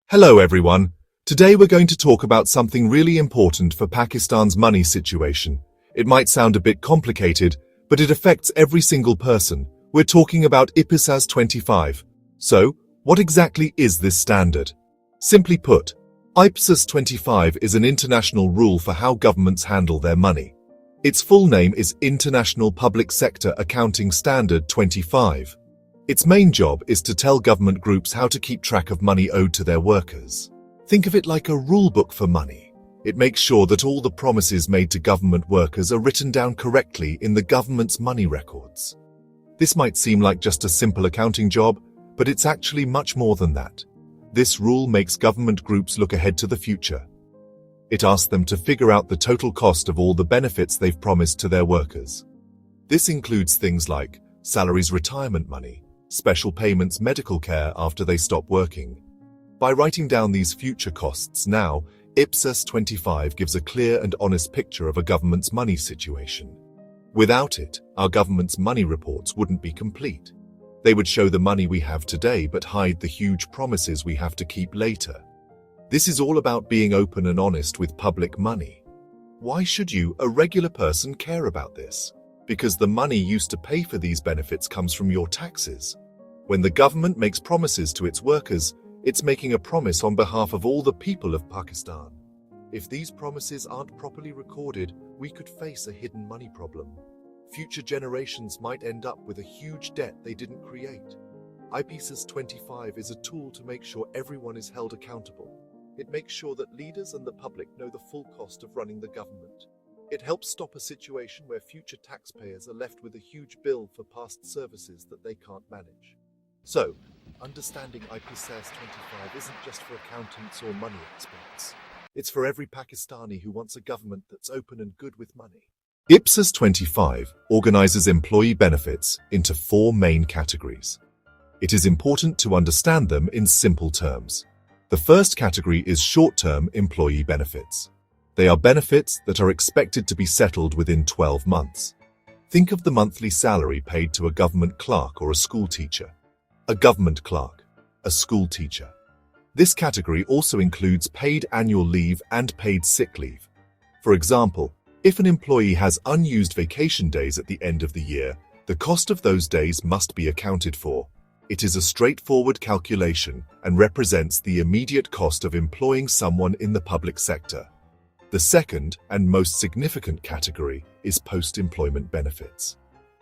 Hello everyone. Today we're going to talk about something really important for Pakistan's money situation. It might sound a bit complicated, but it affects every single person. We're talking about Ipsas 25. So, what exactly is this standard? Simply put, Ipsas 25 is an international rule for how governments handle their money. Its full name is International Public Sector Accounting Standard 25. Its main job is to tell government groups how to keep track of money owed to their workers. Think of it like a rule book for money. It makes sure that all the promises made to government workers are written down correctly in the government's money records. This might seem like just a simple accounting job, but it's actually much more than that. This rule makes government groups look ahead to the future. It asks them to figure out the total cost of all the benefits they've promised to their workers. This includes things like salaries, retirement money, special payments, medical care after they stop working. By writing down these future costs now, Ipsas 25 gives a clear and honest picture of a government's money situation. Without it, our government's money reports wouldn't be complete. They would show the money we have today but hide the huge promises we have to keep later. This is all about being open and honest with public money. Why should you, a regular person, care about this? Because the money used to pay for these benefits comes from your taxes. When the government makes promises to its workers, it's making a promise on behalf of all the people of Pakistan. If these promises aren't properly recorded, we could face a hidden money problem. Future generations might end up with a huge debt they didn't create. Ipsas 25 is a tool to make sure everyone is held accountable. It makes sure that leaders and the public know the full cost of running the government. It helps stop a situation where future taxpayers are left with a huge bill for past services that they can't manage. So, understanding Ipsas 25 isn't just for accountants or money experts. It's for every Pakistani who wants a government that's open and good with money. Ipsas 25 organizes employee benefits into 4 main categories. It is important to understand them in simple terms. The first category is short-term employee benefits. They are benefits that are expected to be settled within 12 months. Think of the monthly salary paid to a government clerk or a school teacher. A government clerk, a school teacher. This category also includes paid annual leave and paid sick leave. For example, if an employee has unused vacation days at the end of the year, the cost of those days must be accounted for. It is a straightforward calculation and represents the immediate cost of employing someone in the public sector. The second and most significant category is post-employment benefits.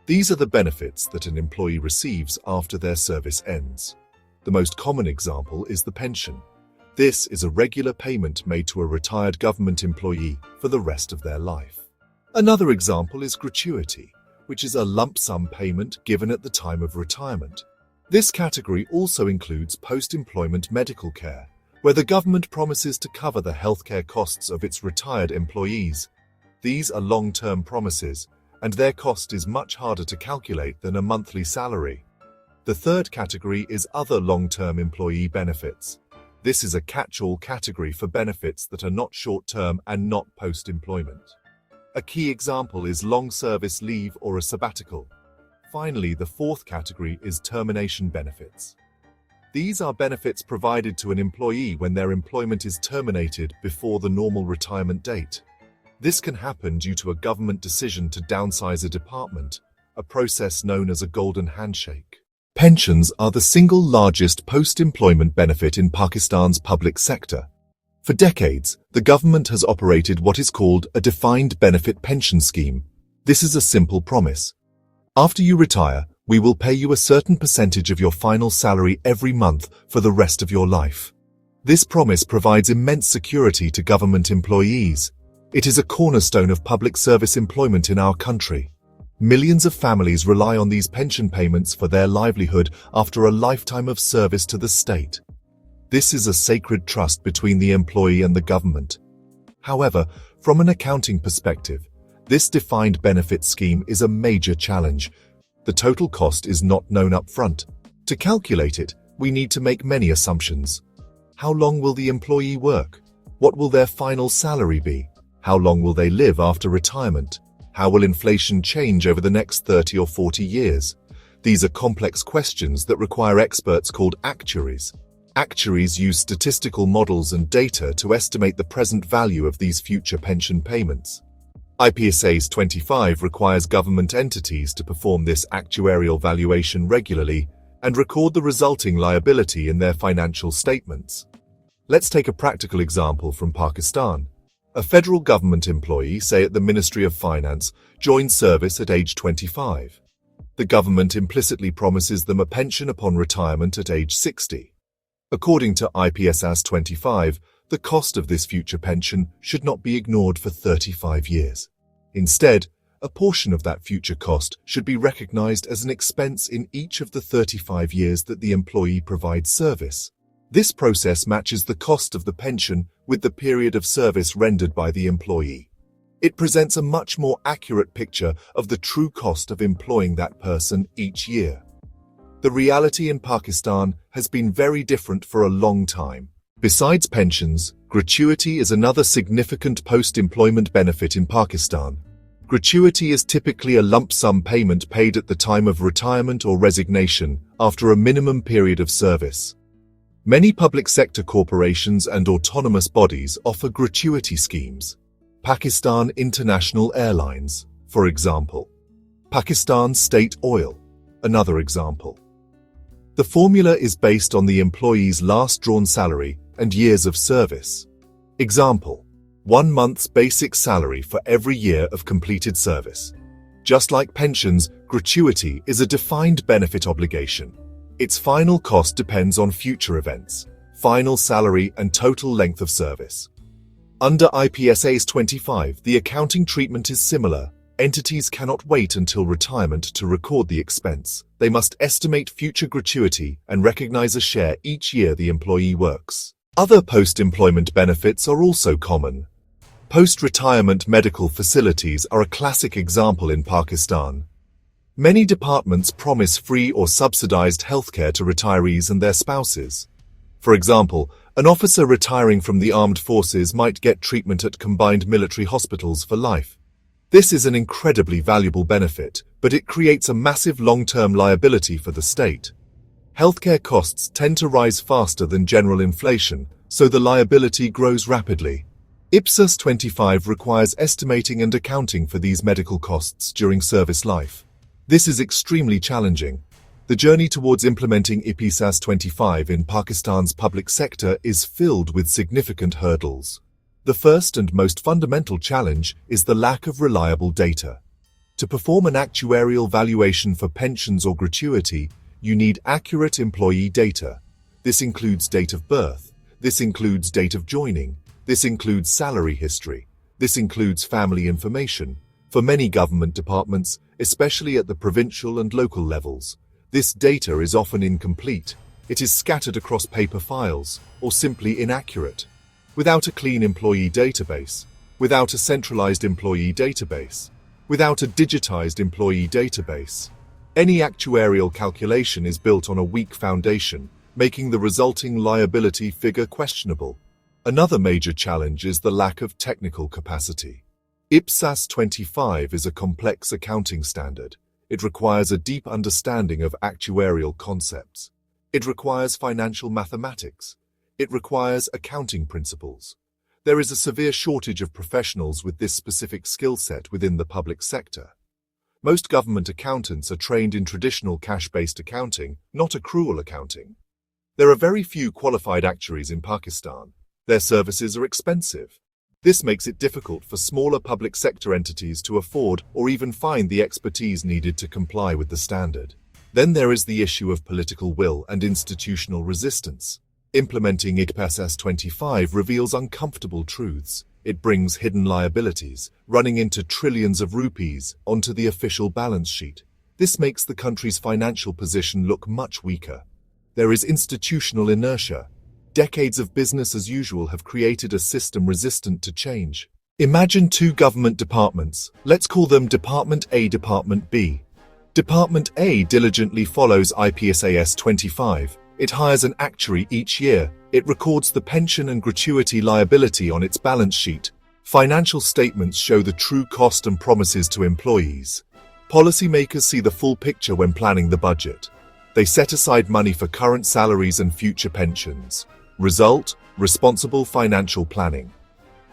These are the benefits that an employee receives after their service ends. The most common example is the pension. This is a regular payment made to a retired government employee for the rest of their life. Another example is gratuity, which is a lump sum payment given at the time of retirement. This category also includes post-employment medical care, where the government promises to cover the healthcare costs of its retired employees. These are long-term promises, and their cost is much harder to calculate than a monthly salary. The third category is other long-term employee benefits. This is a catch-all category for benefits that are not short-term and not post-employment. A key example is long service leave or a sabbatical. Finally, the fourth category is termination benefits. These are benefits provided to an employee when their employment is terminated before the normal retirement date. This can happen due to a government decision to downsize a department, a process known as a golden handshake. Pensions are the single largest post-employment benefit in Pakistan's public sector. For decades, the government has operated what is called a defined benefit pension scheme. This is a simple promise. After you retire, we will pay you a certain percentage of your final salary every month for the rest of your life. This promise provides immense security to government employees. It is a cornerstone of public service employment in our country. Millions of families rely on these pension payments for their livelihood after a lifetime of service to the state. This is a sacred trust between the employee and the government. However, from an accounting perspective, this defined benefit scheme is a major challenge. The total cost is not known up front. To calculate it, we need to make many assumptions. How long will the employee work? What will their final salary be? How long will they live after retirement? How will inflation change over the next 30 or 40 years? These are complex questions that require experts called actuaries. Actuaries use statistical models and data to estimate the present value of these future pension payments. Ipsas 25 requires government entities to perform this actuarial valuation regularly and record the resulting liability in their financial statements. Let's take a practical example from Pakistan. A federal government employee, say at the Ministry of Finance, joins service at age 25. The government implicitly promises them a pension upon retirement at age 60. According to Ipsas 25, the cost of this future pension should not be ignored for 35 years. Instead, a portion of that future cost should be recognized as an expense in each of the 35 years that the employee provides service. This process matches the cost of the pension with the period of service rendered by the employee. It presents a much more accurate picture of the true cost of employing that person each year. The reality in Pakistan has been very different for a long time. Besides pensions, gratuity is another significant post-employment benefit in Pakistan. Gratuity is typically a lump sum payment paid at the time of retirement or resignation after a minimum period of service. Many public sector corporations and autonomous bodies offer gratuity schemes. Pakistan International Airlines, for example. Pakistan State Oil, another example. The formula is based on the employee's last drawn salary and years of service. Example: 1 month's basic salary for every year of completed service. Just like pensions, gratuity is a defined benefit obligation. Its final cost depends on future events, final salary and total length of service. Under Ipsas 25, the accounting treatment is similar. Entities cannot wait until retirement to record the expense. They must estimate future gratuity and recognize a share each year the employee works. Other post-employment benefits are also common. Post-retirement medical facilities are a classic example in Pakistan. Many departments promise free or subsidized healthcare to retirees and their spouses. For example, an officer retiring from the armed forces might get treatment at combined military hospitals for life. This is an incredibly valuable benefit, but it creates a massive long-term liability for the state. Healthcare costs tend to rise faster than general inflation, so the liability grows rapidly. Ipsas 25 requires estimating and accounting for these medical costs during service life. This is extremely challenging. The journey towards implementing Ipsas 25 in Pakistan's public sector is filled with significant hurdles. The first and most fundamental challenge is the lack of reliable data. To perform an actuarial valuation for pensions or gratuity, you need accurate employee data. This includes date of birth. This includes date of joining. This includes salary history. This includes family information. For many government departments, especially at the provincial and local levels, this data is often incomplete. It is scattered across paper files or simply inaccurate. Without a clean employee database, without a centralized employee database, without a digitized employee database, any actuarial calculation is built on a weak foundation, making the resulting liability figure questionable. Another major challenge is the lack of technical capacity. Ipsas 25 is a complex accounting standard. It requires a deep understanding of actuarial concepts. It requires financial mathematics. It requires accounting principles. There is a severe shortage of professionals with this specific skill set within the public sector. Most government accountants are trained in traditional cash-based accounting, not accrual accounting. There are very few qualified actuaries in Pakistan. Their services are expensive. This makes it difficult for smaller public sector entities to afford or even find the expertise needed to comply with the standard. Then there is the issue of political will and institutional resistance. Implementing Ipsas 25 reveals uncomfortable truths. It brings hidden liabilities, running into trillions of rupees, onto the official balance sheet. This makes the country's financial position look much weaker. There is institutional inertia. Decades of business as usual have created a system resistant to change. Imagine two government departments. Let's call them Department A, Department B. Department A diligently follows Ipsas 25. It hires an actuary each year. It records the pension and gratuity liability on its balance sheet. Financial statements show the true cost and promises to employees. Policymakers see the full picture when planning the budget. They set aside money for current salaries and future pensions. Result: responsible financial planning.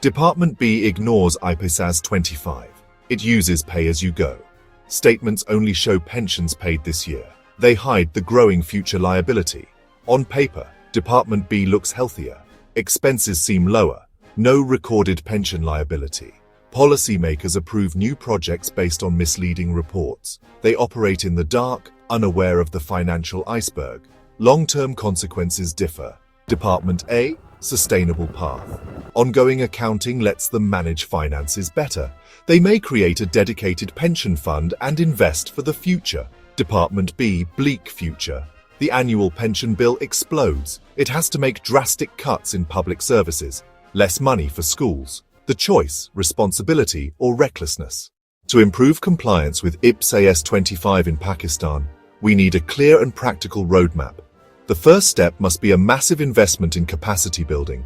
Department B ignores Ipsas 25. It uses pay-as-you-go. Statements only show pensions paid this year. They hide the growing future liability. On paper, Department B looks healthier. Expenses seem lower. No recorded pension liability. Policymakers approve new projects based on misleading reports. They operate in the dark, unaware of the financial iceberg. Long-term consequences differ. Department A, sustainable path. Ongoing accounting lets them manage finances better. They may create a dedicated pension fund and invest for the future. Department B, bleak future. The annual pension bill explodes. It has to make drastic cuts in public services. Less money for schools. The choice: responsibility or recklessness. To improve compliance with Ipsas 25 in Pakistan, we need a clear and practical roadmap. The first step must be a massive investment in capacity building.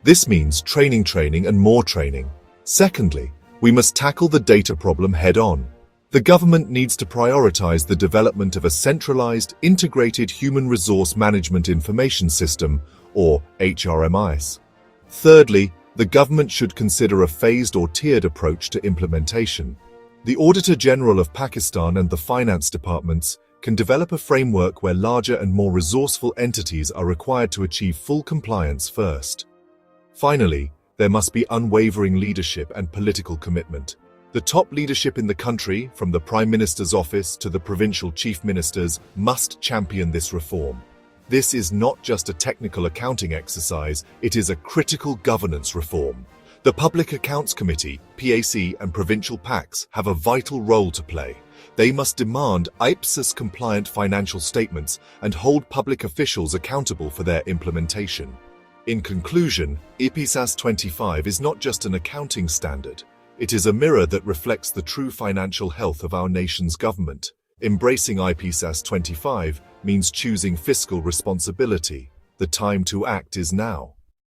This means training and more training. Secondly, we must tackle the data problem head-on. The government needs to prioritize the development of a centralized, integrated human resource management information system, or HRMIS. Thirdly, the government should consider a phased or tiered approach to implementation. The Auditor General of Pakistan and the finance departments can develop a framework where larger and more resourceful entities are required to achieve full compliance first. Finally, there must be unwavering leadership and political commitment. The top leadership in the country, from the Prime Minister's office to the provincial chief ministers, must champion this reform. This is not just a technical accounting exercise, it is a critical governance reform. The Public Accounts Committee, PAC, and provincial PACs have a vital role to play. They must demand Ipsas-compliant financial statements and hold public officials accountable for their implementation. In conclusion, Ipsas 25 is not just an accounting standard. It is a mirror that reflects the true financial health of our nation's government. Embracing Ipsas 25 means choosing fiscal responsibility. The time to act is now.